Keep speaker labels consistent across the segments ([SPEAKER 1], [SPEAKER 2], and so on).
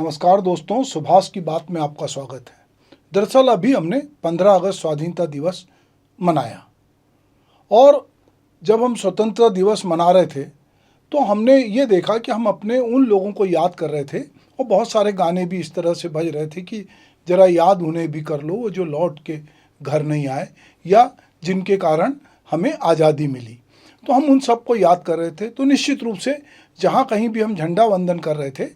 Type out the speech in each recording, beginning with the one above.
[SPEAKER 1] नमस्कार दोस्तों, सुभाष की बात में आपका स्वागत है। दरअसल अभी हमने 15 अगस्त स्वाधीनता दिवस मनाया और जब हम स्वतंत्रता दिवस मना रहे थे तो हमने ये देखा कि हम अपने उन लोगों को याद कर रहे थे और बहुत सारे गाने भी इस तरह से बज रहे थे कि ज़रा याद उन्हें भी कर लो, वो जो लौट के घर नहीं आए या जिनके कारण हमें आज़ादी मिली। तो हम उन सबको याद कर रहे थे। तो निश्चित रूप से जहाँ कहीं भी हम झंडा वंदन कर रहे थे,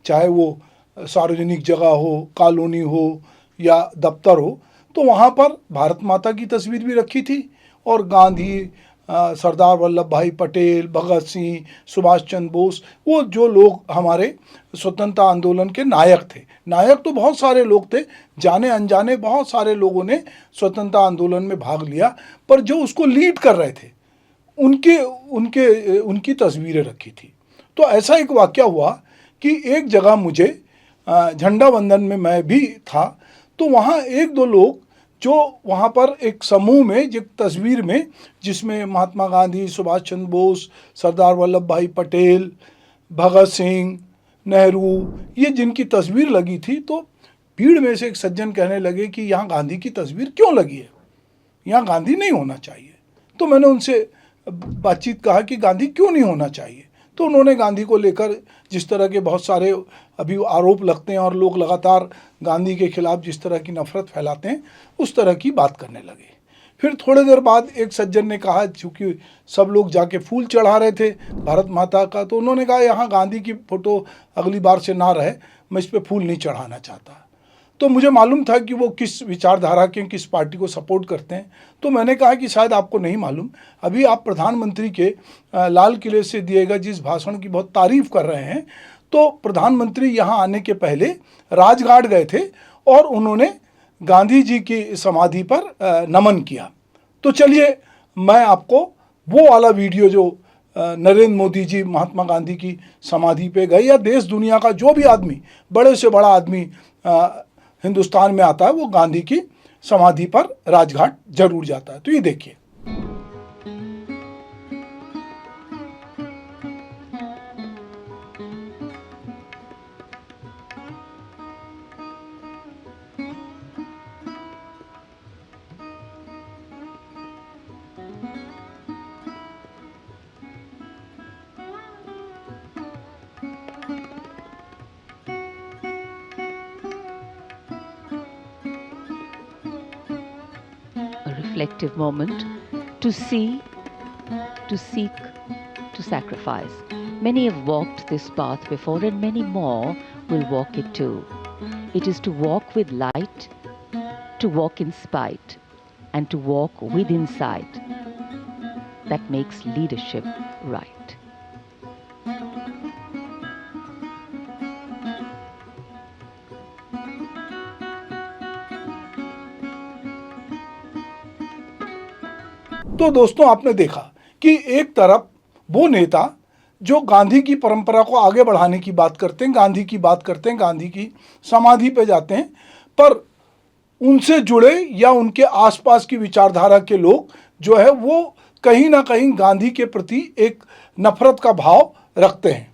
[SPEAKER 1] चाहे वो सार्वजनिक जगह हो, कॉलोनी हो या दफ्तर हो, तो वहाँ पर भारत माता की तस्वीर भी रखी थी और गांधी, सरदार वल्लभ भाई पटेल, भगत सिंह, सुभाष चंद्र बोस, वो जो लोग हमारे स्वतंत्रता आंदोलन के नायक थे। नायक तो बहुत सारे लोग थे, जाने अनजाने बहुत सारे लोगों ने स्वतंत्रता आंदोलन में भाग लिया, पर जो उसको लीड कर रहे थे उनकी तस्वीरें रखी थी। तो ऐसा एक वाक़या हुआ कि एक जगह मुझे झंडा वंदन में मैं भी था, तो वहाँ एक दो लोग जो वहाँ पर एक समूह में एक तस्वीर में जिसमें महात्मा गांधी, सुभाष चंद्र बोस, सरदार वल्लभ भाई पटेल, भगत सिंह, नेहरू, ये जिनकी तस्वीर लगी थी, तो भीड़ में से एक सज्जन कहने लगे कि यहाँ गांधी की तस्वीर क्यों लगी है, यहाँ गांधी नहीं होना चाहिए। तो मैंने उनसे बातचीत कहा कि गांधी क्यों नहीं होना चाहिए। तो उन्होंने गांधी को लेकर जिस तरह के बहुत सारे अभी आरोप लगते हैं और लोग लगातार गांधी के खिलाफ जिस तरह की नफरत फैलाते हैं, उस तरह की बात करने लगे। फिर थोड़ी देर बाद एक सज्जन ने कहा, चूँकि सब लोग जाके फूल चढ़ा रहे थे भारत माता का, तो उन्होंने कहा यहाँ गांधी की फ़ोटो अगली बार से ना रहे, मैं इस पर फूल नहीं चढ़ाना चाहता। तो मुझे मालूम था कि वो किस विचारधारा के, किस पार्टी को सपोर्ट करते हैं। तो मैंने कहा कि शायद आपको नहीं मालूम, अभी आप प्रधानमंत्री के लाल किले से दिए गए जिस भाषण की बहुत तारीफ़ कर रहे हैं, तो प्रधानमंत्री यहाँ आने के पहले राजघाट गए थे और उन्होंने गांधी जी की समाधि पर नमन किया। तो चलिए मैं आपको वो वाला वीडियो जो नरेंद्र मोदी जी महात्मा गांधी की समाधि पे गए, या देश दुनिया का जो भी आदमी, बड़े से बड़ा आदमी हिंदुस्तान में आता है, वो गांधी की समाधि पर राजघाट जरूर जाता है। तो ये देखिए।
[SPEAKER 2] Reflective moment to see, to seek, to sacrifice. Many have walked this path before and many more will walk it too. It is to walk with light, to walk in spite, and to walk with insight that makes leadership right.
[SPEAKER 1] तो दोस्तों, आपने देखा कि एक तरफ वो नेता जो गांधी की परंपरा को आगे बढ़ाने की बात करते हैं, गांधी की बात करते हैं, गांधी की समाधि पे जाते हैं, पर उनसे जुड़े या उनके आसपास की विचारधारा के लोग जो है वो कहीं ना कहीं गांधी के प्रति एक नफरत का भाव रखते हैं।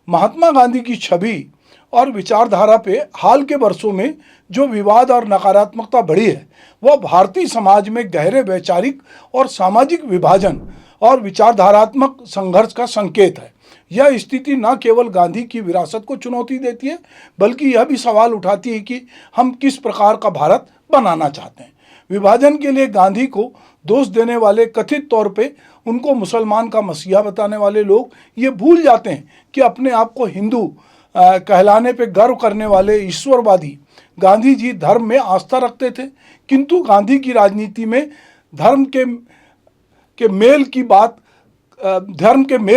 [SPEAKER 1] महात्मा गांधी की छवि और विचारधारा पे हाल के वर्षों में जो विवाद और नकारात्मकता बढ़ी है, वह भारतीय समाज में गहरे वैचारिक और सामाजिक विभाजन और विचारधारात्मक संघर्ष का संकेत है। यह स्थिति न केवल गांधी की विरासत को चुनौती देती है, बल्कि यह भी सवाल उठाती है कि हम किस प्रकार का भारत बनाना चाहते हैं। विभाजन के लिए गांधी को दोष देने वाले, कथित तौर पे उनको मुसलमान का मसीहा बताने वाले लोग ये भूल जाते हैं कि अपने आप को हिंदू कहलाने पे गर्व करने वाले ईश्वरवादी गांधी जी धर्म में आस्था रखते थे, किंतु गांधी की राजनीति में धर्म के मेल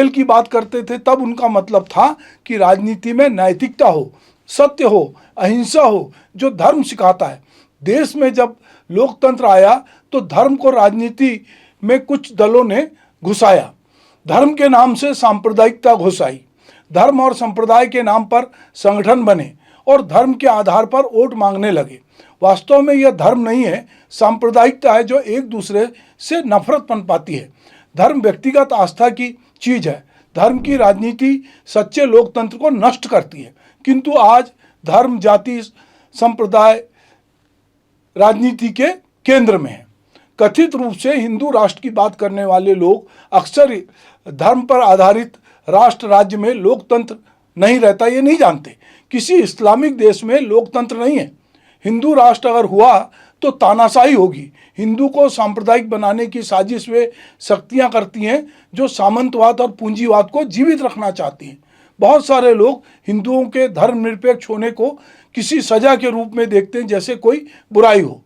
[SPEAKER 1] की बात करते थे। तब उनका मतलब था कि राजनीति में नैतिकता हो, सत्य हो, अहिंसा हो, जो धर्म सिखाता है। देश में जब लोकतंत्र आया तो धर्म को राजनीति में कुछ दलों ने घुसाया, धर्म के नाम से सांप्रदायिकता घुसाई, धर्म और संप्रदाय के नाम पर संगठन बने और धर्म के आधार पर वोट मांगने लगे। वास्तव में यह धर्म नहीं है, सांप्रदायिकता है जो एक दूसरे से नफरत पनपाती है। धर्म व्यक्तिगत आस्था की चीज़ है। धर्म की राजनीति सच्चे लोकतंत्र को नष्ट करती है। किंतु आज धर्म, जाति, संप्रदाय राजनीति के केंद्र में है। कथित रूप से हिंदू राष्ट्र की बात करने वाले लोग अक्सर धर्म पर आधारित राष्ट्र राज्य में लोकतंत्र नहीं रहता ये नहीं जानते। किसी इस्लामिक देश में लोकतंत्र नहीं है। हिंदू राष्ट्र अगर हुआ तो तानाशाही होगी। हिंदू को सांप्रदायिक बनाने की साजिश वे शक्तियां करती हैं जो सामंतवाद और पूंजीवाद को जीवित रखना चाहती हैं। बहुत सारे लोग हिंदुओं के धर्मनिरपेक्ष होने को किसी सजा के रूप में देखते हैं, जैसे कोई बुराई हो।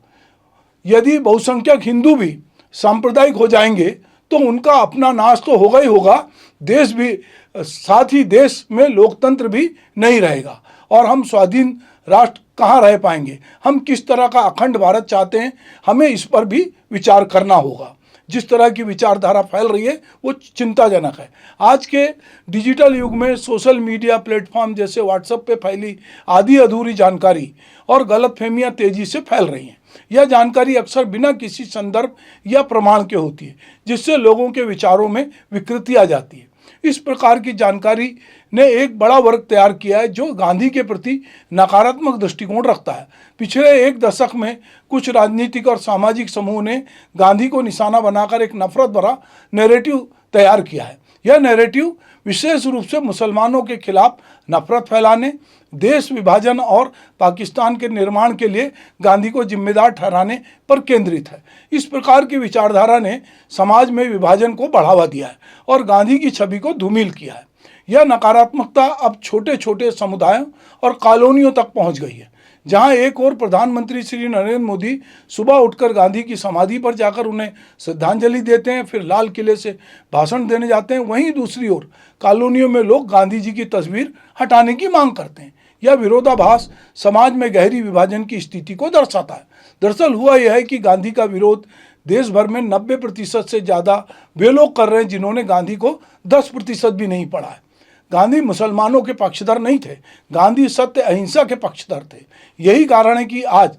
[SPEAKER 1] यदि बहुसंख्यक हिंदू भी सांप्रदायिक हो जाएंगे तो उनका अपना नाश तो होगा ही होगा, देश भी, साथ ही देश में लोकतंत्र भी नहीं रहेगा और हम स्वाधीन राष्ट्र कहाँ रह पाएंगे। हम किस तरह का अखंड भारत चाहते हैं, हमें इस पर भी विचार करना होगा। जिस तरह की विचारधारा फैल रही है वो चिंताजनक है। आज के डिजिटल युग में सोशल मीडिया प्लेटफॉर्म जैसे व्हाट्सएप पे फैली आधी अधूरी जानकारी और गलतफहमियां तेजी से फैल रही हैं। यह जानकारी अक्सर बिना किसी संदर्भ या प्रमाण के होती है, जिससे लोगों के विचारों में विकृति आ जाती है। इस प्रकार की जानकारी ने एक बड़ा वर्ग तैयार किया है जो गांधी के प्रति नकारात्मक दृष्टिकोण रखता है। पिछले एक दशक में कुछ राजनीतिक और सामाजिक समूह ने गांधी को निशाना बनाकर एक नफरत भरा नैरेटिव तैयार किया है। यह नैरेटिव विशेष रूप से मुसलमानों के खिलाफ नफरत फैलाने, देश विभाजन और पाकिस्तान के निर्माण के लिए गांधी को जिम्मेदार ठहराने पर केंद्रित है। इस प्रकार की विचारधारा ने समाज में विभाजन को बढ़ावा दिया है और गांधी की छवि को धूमिल किया है। यह नकारात्मकता अब छोटे छोटे समुदायों और कॉलोनियों तक पहुंच गई है। जहां एक ओर प्रधानमंत्री श्री नरेंद्र मोदी सुबह उठकर गांधी की समाधि पर जाकर उन्हें श्रद्धांजलि देते हैं, फिर लाल किले से भाषण देने जाते हैं, वहीं दूसरी ओर कॉलोनियों में लोग गांधी जी की तस्वीर हटाने की मांग करते हैं। यह विरोधाभास समाज में गहरी विभाजन की स्थिति को दर्शाता है। दरअसल हुआ यह है कि गांधी का विरोध देश भर में 90% से ज़्यादा वे लोग कर रहे हैं जिन्होंने गांधी को 10% भी नहीं पढ़ा है। गांधी मुसलमानों के पक्षधर नहीं थे, गांधी सत्य अहिंसा के पक्षधर थे। यही कारण है कि आज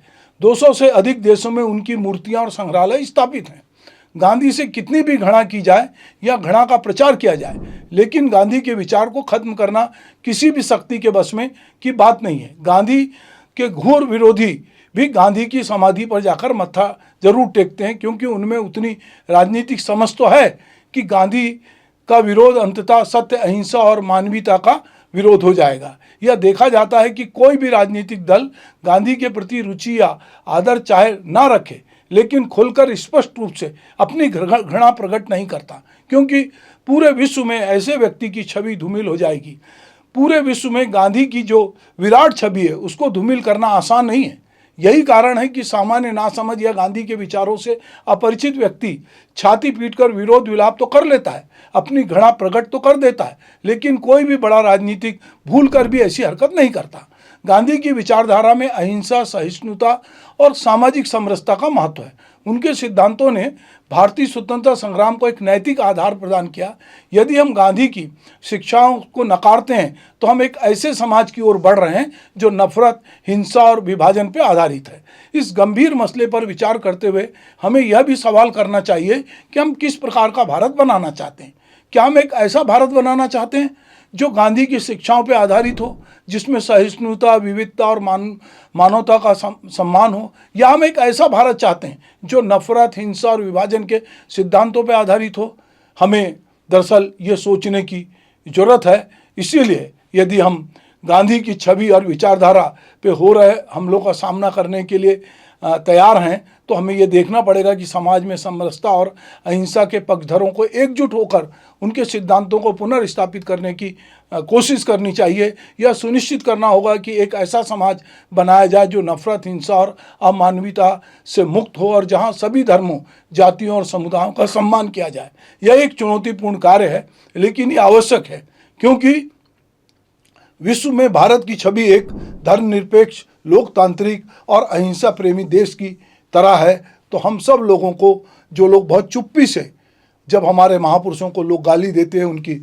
[SPEAKER 1] 200 से अधिक देशों में उनकी मूर्तियां और संग्रहालय स्थापित हैं। गांधी से कितनी भी घृणा की जाए या घृणा का प्रचार किया जाए, लेकिन गांधी के विचार को खत्म करना किसी भी शक्ति के बस में की बात नहीं है। गांधी के घोर विरोधी भी गांधी की समाधि पर जाकर मत्था जरूर टेकते हैं, क्योंकि उनमें उतनी राजनीतिक समझ तो है कि गांधी का विरोध अंततः सत्य अहिंसा और मानवीयता का विरोध हो जाएगा। यह देखा जाता है कि कोई भी राजनीतिक दल गांधी के प्रति रुचि या आदर चाहे ना रखे, लेकिन खुलकर स्पष्ट रूप से अपनी घृणा प्रकट नहीं करता, क्योंकि पूरे विश्व में ऐसे व्यक्ति की छवि धूमिल हो जाएगी। पूरे विश्व में गांधी की जो विराट छवि है उसको धूमिल करना आसान नहीं है। यही कारण है कि सामान्य नासमझ या गांधी के विचारों से अपरिचित व्यक्ति छाती पीटकर विरोध विलाप तो कर लेता है, अपनी घृणा प्रकट तो कर देता है, लेकिन कोई भी बड़ा राजनीतिक भूल कर भी ऐसी हरकत नहीं करता। गांधी की विचारधारा में अहिंसा, सहिष्णुता और सामाजिक समरसता का महत्व है। उनके सिद्धांतों ने भारतीय स्वतंत्रता संग्राम को एक नैतिक आधार प्रदान किया। यदि हम गांधी की शिक्षाओं को नकारते हैं तो हम एक ऐसे समाज की ओर बढ़ रहे हैं जो नफरत, हिंसा और विभाजन पर आधारित है। इस गंभीर मसले पर विचार करते हुए हमें यह भी सवाल करना चाहिए कि हम किस प्रकार का भारत बनाना चाहते हैं। क्या हम एक ऐसा भारत बनाना चाहते हैं जो गांधी की शिक्षाओं पर आधारित हो, जिसमें सहिष्णुता, विविधता और मानवता का सम्मान हो, या हम एक ऐसा भारत चाहते हैं जो नफरत, हिंसा और विभाजन के सिद्धांतों पर आधारित हो? हमें दरअसल ये सोचने की जरूरत है। इसीलिए यदि हम गांधी की छवि और विचारधारा पे हो रहे हमलों का सामना करने के लिए तैयार हैं, तो हमें ये देखना पड़ेगा कि समाज में समरसता और अहिंसा के पक्षधरों को एकजुट होकर उनके सिद्धांतों को पुनर्स्थापित करने की कोशिश करनी चाहिए। यह सुनिश्चित करना होगा कि एक ऐसा समाज बनाया जाए जो नफरत, हिंसा और अमानवीयता से मुक्त हो और जहां सभी धर्मों, जातियों और समुदायों का सम्मान किया जाए। यह एक चुनौतीपूर्ण कार्य है, लेकिन ये आवश्यक है, क्योंकि विश्व में भारत की छवि एक धर्मनिरपेक्ष, लोकतांत्रिक और अहिंसा प्रेमी देश की तरह है। तो हम सब लोगों को, जो लोग बहुत चुप्पी से जब हमारे महापुरुषों को लोग गाली देते हैं, उनकी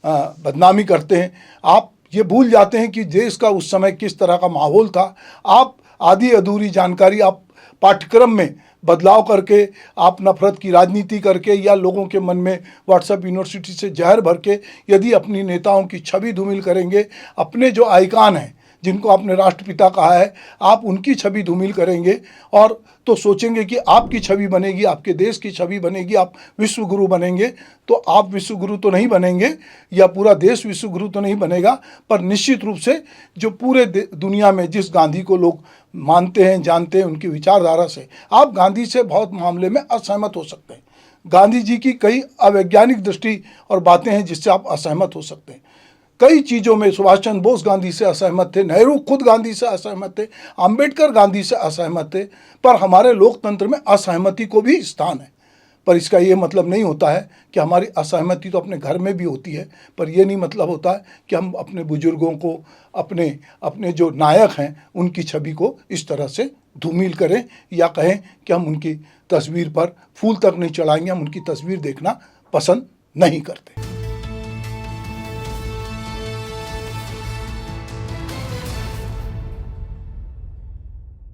[SPEAKER 1] बदनामी करते हैं, आप ये भूल जाते हैं कि देश का उस समय किस तरह का माहौल था। आप आधी अधूरी जानकारी, आप पाठ्यक्रम में बदलाव करके, आप नफरत की राजनीति करके या लोगों के मन में व्हाट्सएप यूनिवर्सिटी से जहर भर के यदि अपनी नेताओं की छवि धूमिल करेंगे, अपने जो आइकान हैं जिनको आपने राष्ट्रपिता कहा है, आप उनकी छवि धूमिल करेंगे और तो सोचेंगे कि आपकी छवि बनेगी, आपके देश की छवि बनेगी, आप विश्व गुरु बनेंगे। तो आप विश्व गुरु तो नहीं बनेंगे या पूरा देश विश्व गुरु तो नहीं बनेगा, पर निश्चित रूप से जो पूरे दुनिया में जिस गांधी को लोग मानते हैं, जानते हैं, उनकी विचारधारा से आप गांधी से बहुत मामले में असहमत हो सकते हैं। गांधी जी की कई अवैज्ञानिक दृष्टि और बातें हैं जिससे आप असहमत हो सकते हैं। कई चीज़ों में सुभाष चंद्र बोस गांधी से असहमत थे, नेहरू खुद गांधी से असहमत थे, अंबेडकर गांधी से असहमत थे, पर हमारे लोकतंत्र में असहमति को भी स्थान है। पर इसका ये मतलब नहीं होता है कि हमारी असहमति तो अपने घर में भी होती है, पर यह नहीं मतलब होता है कि हम अपने बुजुर्गों को, अपने जो नायक हैं, उनकी छवि को इस तरह से धूमिल करें या कहें कि हम उनकी तस्वीर पर फूल तक नहीं चढ़ाएंगे, हम उनकी तस्वीर देखना पसंद नहीं करते।